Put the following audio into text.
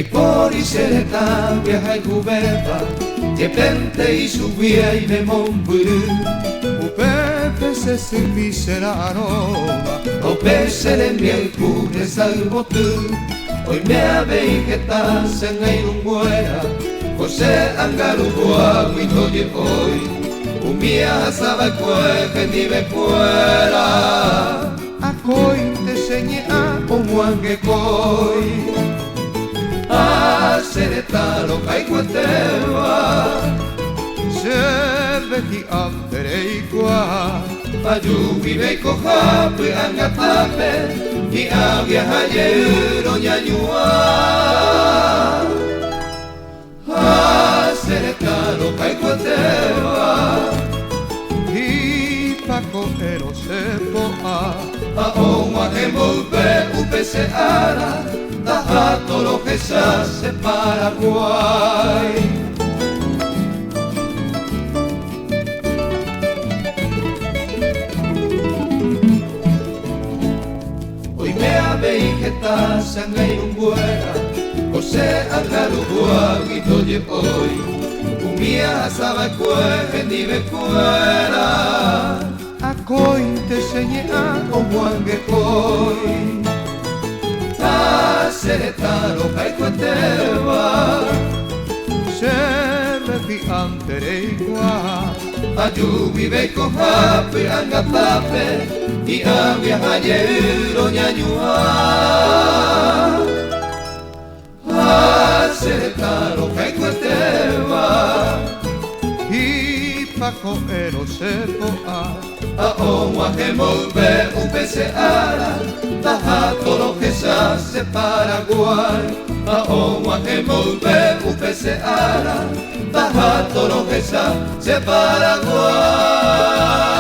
Caipori sereta viaja y jubeba, Tiepente y subía y de Montburu. Upepe se servise la aroma, O pese de miel cubre salvo tú. Hoy me habéis que estás en el muera, José Angarubua, Witoye hoy. Umia sabe que ni me fuera. a coi te señe a Omuangue koi sereta lo caiguateva se veti ampereikua. Ayubi me coja pe angatape Ni avia hayero ñañua sereta lo caiguateva Y paco ero sepo a Aoma que volve upese ara Da todo lo que se hace Paraguay. Hoy me habéis que estás en un buena José Angarubua y toye hoy Umia sabe que ni me fuera a coi te señe a Omuangue koi sereta lo caiguateva se veti ampereikua. Ayubi me coja pe angatape Ni avia hayero ñañua sereta lo caiguateva Y paco ero sepo a Aoma que volve upese ara Da todo lo que se hace Paraguay. Aoma que volve upese ara Da todo lo que se hace Paraguay.